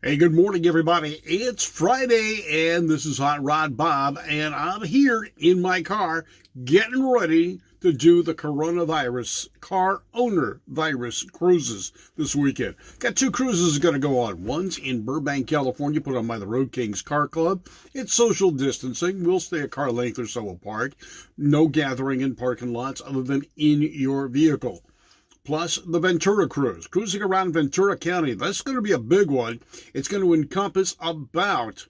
Hey, good morning, everybody. It's Friday, and this is Hot Rod Bob, and I'm here in my car getting ready to do the coronavirus car owner virus cruises this weekend. Got two cruises going to go on. One's in Burbank, California, put on by the Road Kings Car Club. It's social distancing. We'll stay a car length or so apart. No gathering in parking lots other than in your vehicle. Plus the Ventura cruise, cruising around Ventura County. That's going to be a big one. It's going to encompass about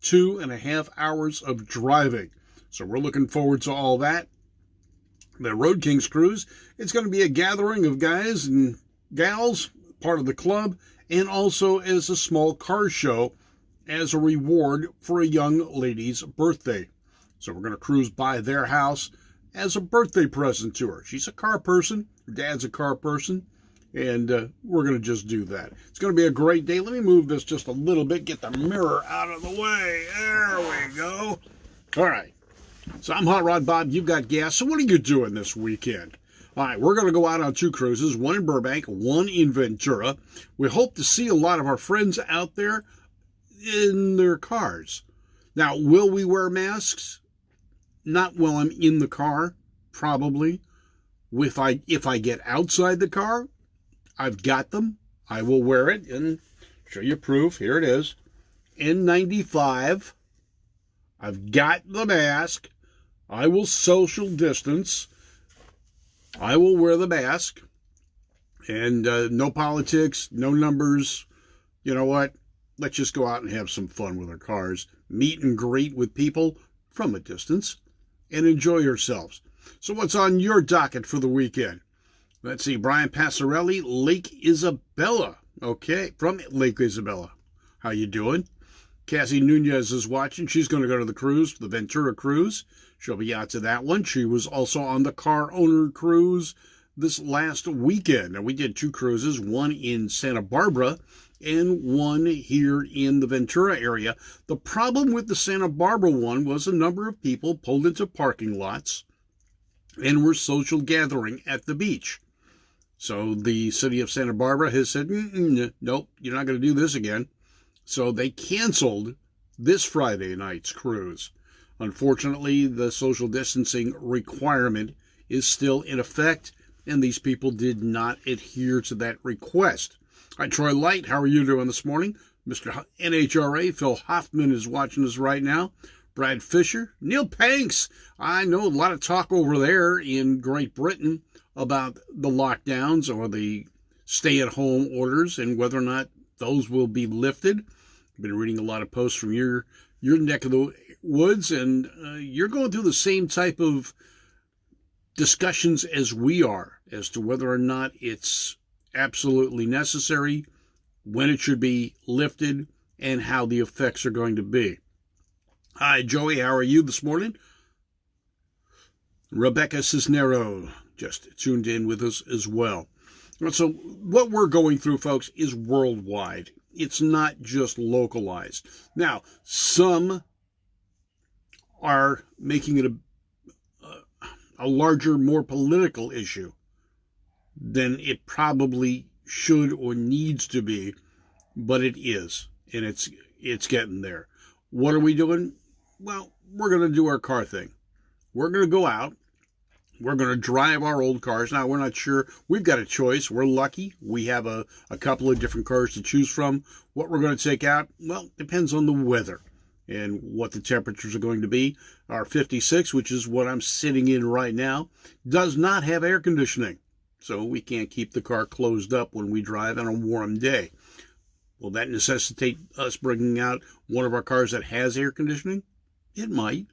2.5 hours of driving. So we're looking forward to all that. The Road Kings cruise, it's going to be a gathering of guys and gals, part of the club, and also as a small car show as a reward for a young lady's birthday. So we're going to cruise by their house as a birthday present to her. She's a car person. Her dad's a car person. And we're going to just do that. It's going to be a great day. Let me move this just a little bit. Get the mirror out of the way. There we go. All right. So I'm Hot Rod Bob. You've got gas. So what are you doing this weekend? All right. We're going to go out on two cruises. One in Burbank, one in Ventura. We hope to see a lot of our friends out there in their cars. Now, will we wear masks? Not while I'm in the car, probably. If I get outside the car, I've got them. I will wear it and show you proof. Here it is. N95. I've got the mask. I will social distance. I will wear the mask. And no politics, no numbers. You know what? Let's just go out and have some fun with our cars. Meet and greet with people from a distance. And enjoy yourselves. So what's on your docket for the weekend? Let's see, Brian Passarelli, Lake Isabella. Okay, from Lake Isabella. How you doing? Cassie Nunez is watching. She's going to go to the cruise, the Ventura cruise. She'll be out to that one. She was also on the car owner cruise this last weekend. And we did two cruises, one in Santa Barbara and one here in the Ventura area. The problem with the Santa Barbara one was a number of people pulled into parking lots and were social gathering at the beach. So the city of Santa Barbara has said, nope, you're not going to do this again. So they canceled this Friday night's cruise. Unfortunately, the social distancing requirement is still in effect, and these people did not adhere to that request. All right, Troy Light, how are you doing this morning? Mr. NHRA, Phil Hoffman is watching us right now. Brad Fisher, Neil Panks. I know a lot of talk over there in Great Britain about the lockdowns or the stay-at-home orders and whether or not those will be lifted. I've been reading a lot of posts from your neck of the woods, and you're going through the same type of discussions as we are as to whether or not it's absolutely necessary, when it should be lifted, and how the effects are going to be. Hi, Joey. How are you this morning? Rebecca Cisnero just tuned in with us as well. So what we're going through, folks, is worldwide. It's not just localized. Now, some are making it a larger, more political issue than it probably should or needs to be, but it is, and it's getting there. What are we doing? Well, we're going to do our car thing. We're going to go out. We're going to drive our old cars. Now, we're not sure. We've got a choice. We're lucky. We have a couple of different cars to choose from. What we're going to take out, well, depends on the weather and what the temperatures are going to be. Our 56, which is what I'm sitting in right now, does not have air conditioning. So we can't keep the car closed up when we drive on a warm day. Will that necessitate us bringing out one of our cars that has air conditioning? It might.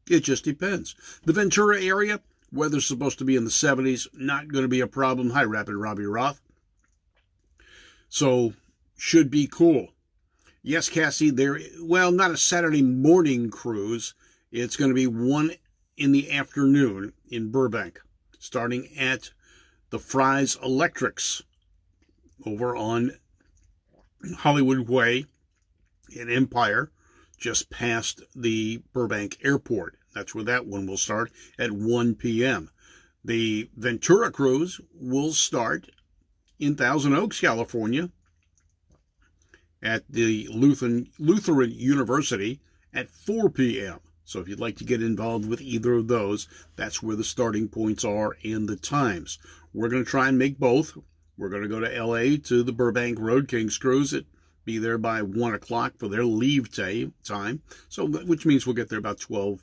It just depends. The Ventura area, weather's supposed to be in the 70s. Not going to be a problem. Hi, Rapid Robbie Roth. So, should be cool. Yes, Cassie, not a Saturday morning cruise. It's going to be one in the afternoon in Burbank, starting at the Fry's Electrics over on Hollywood Way in Empire, just past the Burbank Airport. That's where that one will start at 1 p.m. The Ventura cruise will start in Thousand Oaks, California, at the Lutheran University at 4 p.m. So if you'd like to get involved with either of those, that's where the starting points are and the times. We're going to try and make both. We're going to go to L.A. to the Burbank Road King's Cruise. Be there by 1 o'clock for their leave time, so which means we'll get there about 12:30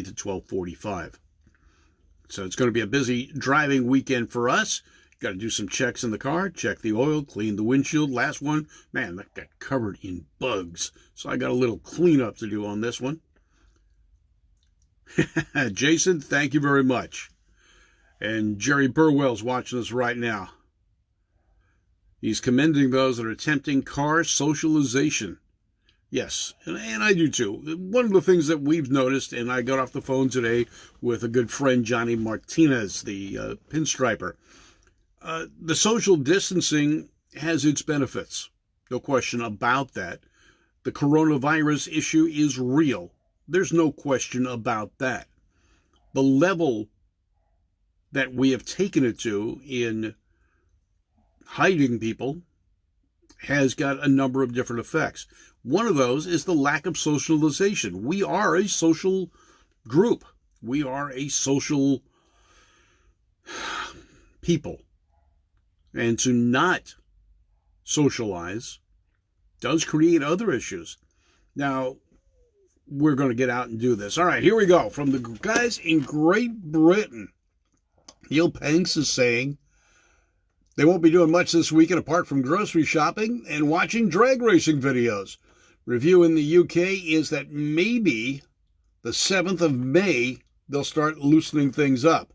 to 12:45. So it's going to be a busy driving weekend for us. Got to do some checks in the car, check the oil, clean the windshield. Last one, man, that got covered in bugs. So I got a little cleanup to do on this one. Jason, thank you very much. And Jerry Burwell's watching us right now. He's commending those that are attempting car socialization. Yes, and I do too. One of the things that we've noticed, and I got off the phone today with a good friend, Johnny Martinez, the pinstriper. The social distancing has its benefits. No question about that. The coronavirus issue is real. There's no question about that. The level that we have taken it to in hiding people has got a number of different effects. One of those is the lack of socialization. We are a social group. We are a social people. And to not socialize does create other issues. Now, we're going to get out and do this. All right, here we go. From the guys in Great Britain, Neil Panks is saying they won't be doing much this weekend apart from grocery shopping and watching drag racing videos. Review in the UK is that maybe the 7th of May, they'll start loosening things up.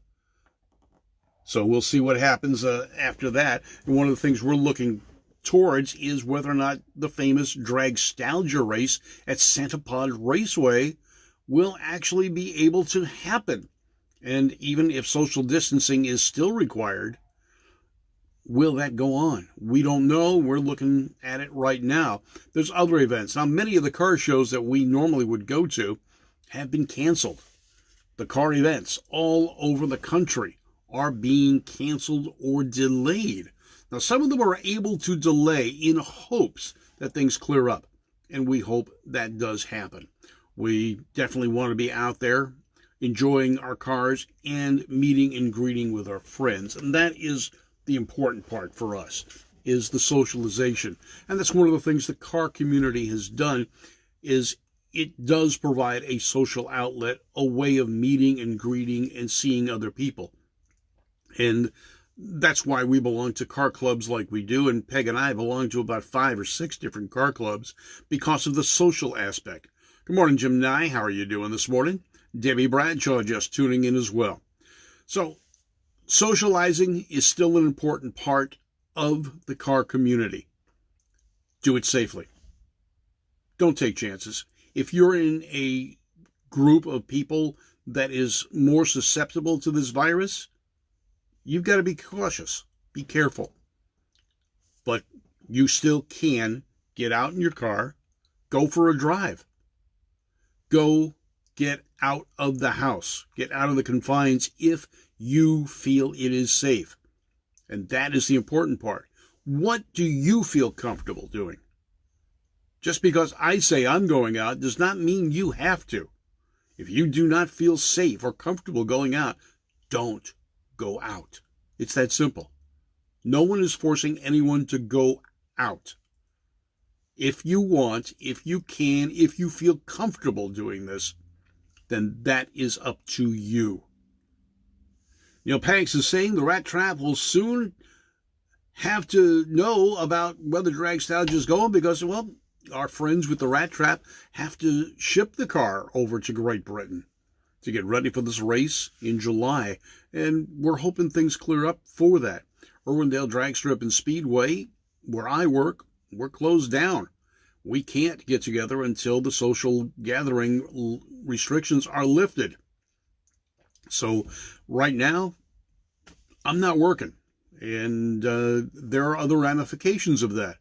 So we'll see what happens after that. And one of the things we're looking towards is whether or not the famous Dragstalgia race at Santa Pod Raceway will actually be able to happen. And even if social distancing is still required, will that go on? We don't know. We're looking at it right now. There's other events. Now, many of the car shows that we normally would go to have been canceled. The car events all over the country are being canceled or delayed. Now, some of them are able to delay in hopes that things clear up, and we hope that does happen. We definitely want to be out there enjoying our cars and meeting and greeting with our friends, and that is the important part for us, is the socialization. And that's one of the things the car community has done, is it does provide a social outlet, a way of meeting and greeting and seeing other people. And that's why we belong to car clubs like we do, and Peg and I belong to about 5 or 6 different car clubs because of the social aspect. Good morning, Jim Nye. How are you doing this morning? Debbie Bradshaw just tuning in as well. So, socializing is still an important part of the car community. Do it safely. Don't take chances. If you're in a group of people that is more susceptible to this virus, you've got to be cautious. Be careful. But you still can get out in your car, go for a drive. Go get out of the house. Get out of the confines if you feel it is safe. And that is the important part. What do you feel comfortable doing? Just because I say I'm going out does not mean you have to. If you do not feel safe or comfortable going out, don't go out. It's that simple. No one is forcing anyone to go out. If you want, if you can, if you feel comfortable doing this, then that is up to you. Neil Panks is saying the rat trap will soon have to know about whether Dragstalgia is going because, well, our friends with the rat trap have to ship the car over to Great Britain to get ready for this race in July. And we're hoping things clear up for that. Irwindale Drag Strip and Speedway, where I work, we're closed down. We can't get together until the social gathering restrictions are lifted. So right now, I'm not working. And there are other ramifications of that.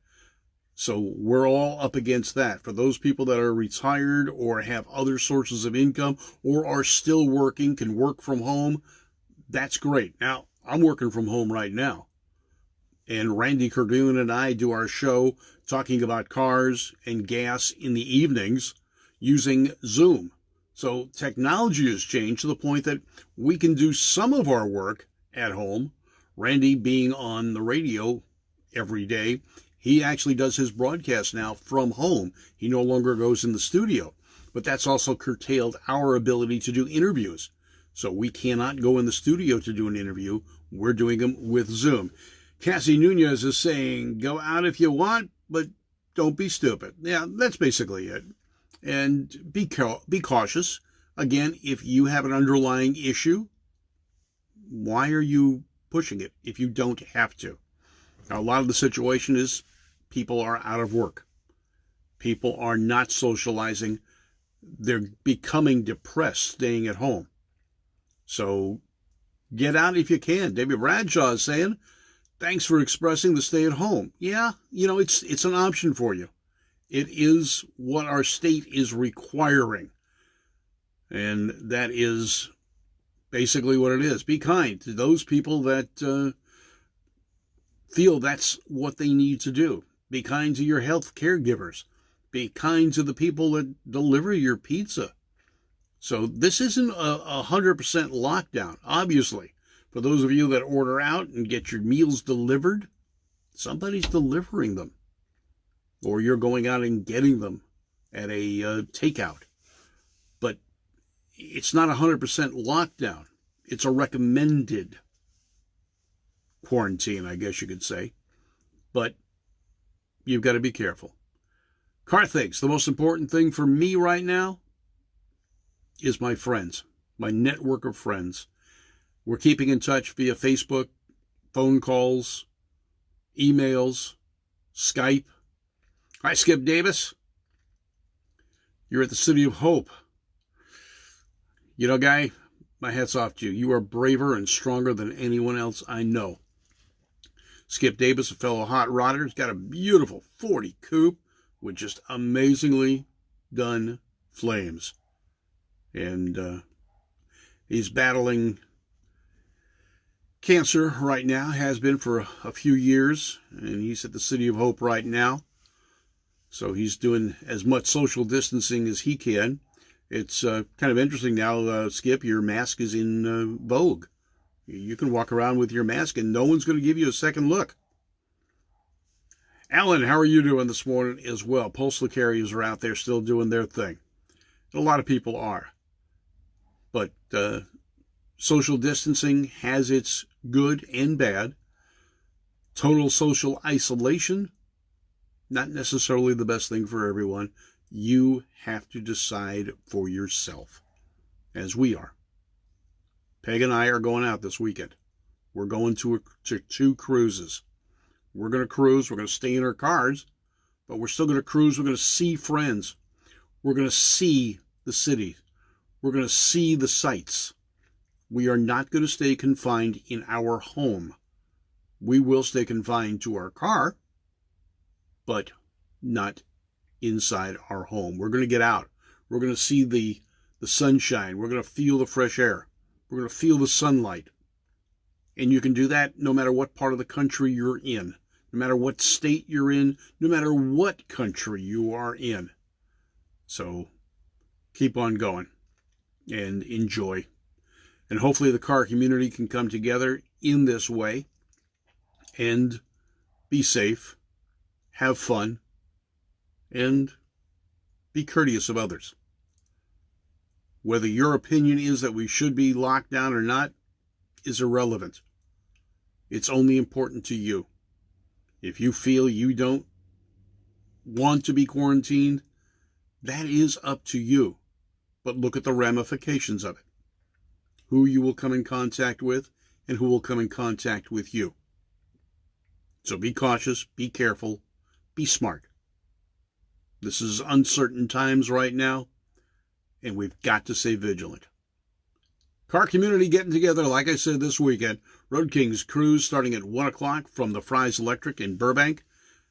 So we're all up against that. For those people that are retired or have other sources of income or are still working, can work from home, that's great. Now, I'm working from home right now. And Randy Cardoon and I do our show talking about cars and gas in the evenings using Zoom. So technology has changed to the point that we can do some of our work at home. Randy being on the radio every day, he actually does his broadcast now from home. He no longer goes in the studio. But that's also curtailed our ability to do interviews. So we cannot go in the studio to do an interview. We're doing them with Zoom. Cassie Nunez is saying, go out if you want, but don't be stupid. Yeah, that's basically it. And be cautious. Again, if you have an underlying issue, why are you pushing it if you don't have to? Now, a lot of the situation is people are out of work. People are not socializing. They're becoming depressed staying at home. So get out if you can. David Bradshaw is saying, thanks for expressing the stay at home. Yeah, it's an option for you. It is what our state is requiring. And that is basically what it is. Be kind to those people that feel that's what they need to do. Be kind to your health caregivers. Be kind to the people that deliver your pizza. So this isn't a 100% lockdown, obviously. For those of you that order out and get your meals delivered, somebody's delivering them. Or you're going out and getting them at a takeout. But it's not 100% lockdown. It's a recommended quarantine, I guess you could say. But you've got to be careful. Car things. The most important thing for me right now is my friends, my network of friends. We're keeping in touch via Facebook, phone calls, emails, Skype. Hi, Skip Davis. You're at the City of Hope. You know, guy, my hat's off to you. You are braver and stronger than anyone else I know. Skip Davis, a fellow hot rodder, has got a beautiful 40 coupe with just amazingly done flames. And he's battling cancer right now, has been for a few years, and he's at the City of Hope right now. So he's doing as much social distancing as he can. It's kind of interesting now, Skip, your mask is in vogue. You can walk around with your mask and no one's going to give you a second look. Alan, how are you doing this morning as well? Postal carriers are out there still doing their thing. A lot of people are. But social distancing has its good and bad. Total social isolation, not necessarily the best thing for everyone. You have to decide for yourself, as we are. Peg and I are going out this weekend. We're going to 2 cruises. We're going to cruise. We're going to stay in our cars, but we're still going to cruise. We're going to see friends. We're going to see the city. We're going to see the sights. We are not going to stay confined in our home. We will stay confined to our car, but not inside our home. We're going to get out. We're going to see the sunshine. We're going to feel the fresh air. We're going to feel the sunlight. And you can do that no matter what part of the country you're in, no matter what state you're in, no matter what country you are in. So keep on going and enjoy. And hopefully the car community can come together in this way and be safe, have fun, and be courteous of others. Whether your opinion is that we should be locked down or not is irrelevant. It's only important to you. If you feel you don't want to be quarantined, that is up to you. But look at the ramifications of it. Who you will come in contact with and who will come in contact with you. So be cautious, be careful, be smart. This is uncertain times right now, and we've got to stay vigilant. Car community getting together, like I said, this weekend. Road Kings cruise starting at 1 o'clock from the Fry's Electric in Burbank.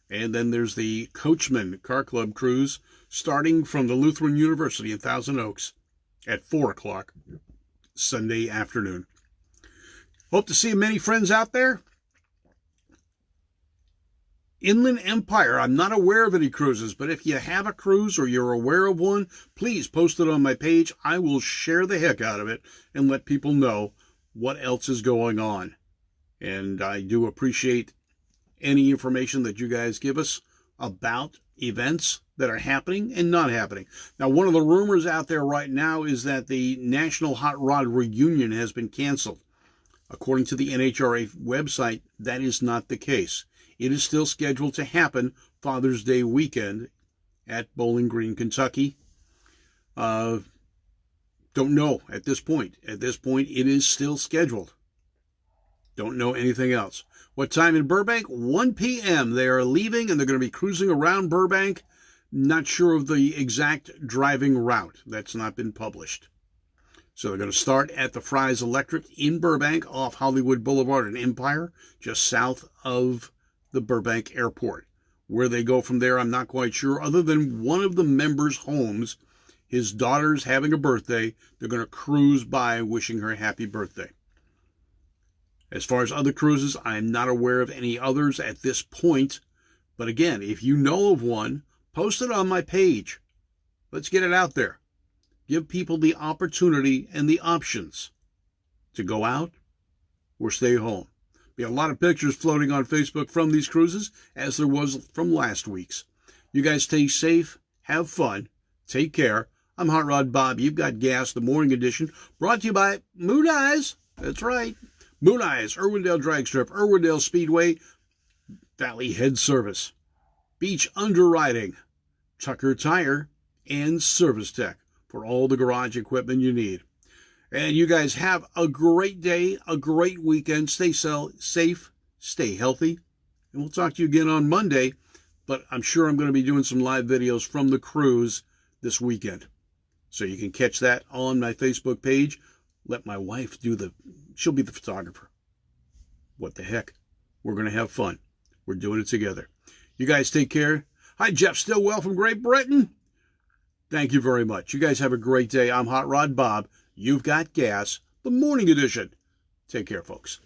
And then there's the Coachman Car Club cruise starting from the Lutheran University in Thousand Oaks at 4 o'clock Sunday afternoon. Hope to see many friends out there. Inland Empire, I'm not aware of any cruises, but if you have a cruise or you're aware of one, please post it on my page. I will share the heck out of it and let people know what else is going on. And I do appreciate any information that you guys give us about events that are happening and not happening. Now, one of the rumors out there right now is that the National Hot Rod Reunion has been canceled. According to the NHRA website, that is not the case. It is still scheduled to happen Father's Day weekend at Bowling Green, Kentucky. Don't know at this point. At this point, it is still scheduled. Don't know anything else. What time in Burbank? 1 p.m. They are leaving, and they're going to be cruising around Burbank. Not sure of the exact driving route. That's not been published. So they're going to start at the Fry's Electric in Burbank off Hollywood Boulevard and Empire, just south of the Burbank Airport. Where they go from there, I'm not quite sure. Other than one of the members' homes, his daughter's having a birthday, they're going to cruise by wishing her happy birthday. As far as other cruises, I'm not aware of any others at this point. But again, if you know of one, post it on my page. Let's get it out there. Give people the opportunity and the options to go out or stay home. Be a lot of pictures floating on Facebook from these cruises, as there was from last week's. You guys stay safe, have fun, take care. I'm Hot Rod Bob. You've got Gas, the morning edition, brought to you by Moon Eyes. That's right. Moon Eyes, Irwindale Drag Strip, Irwindale Speedway, Valley Head Service, Beach Underwriting, Tucker Tire, and Service Tech for all the garage equipment you need. And you guys have a great day, a great weekend. Stay safe, stay healthy, and we'll talk to you again on Monday. But I'm sure I'm going to be doing some live videos from the cruise this weekend. So you can catch that on my Facebook page. Let my wife she'll be the photographer. What the heck? We're going to have fun. We're doing it together. You guys take care. Hi, Jeff Stillwell from Great Britain. Thank you very much. You guys have a great day. I'm Hot Rod Bob. You've got Gas, the morning edition. Take care, folks.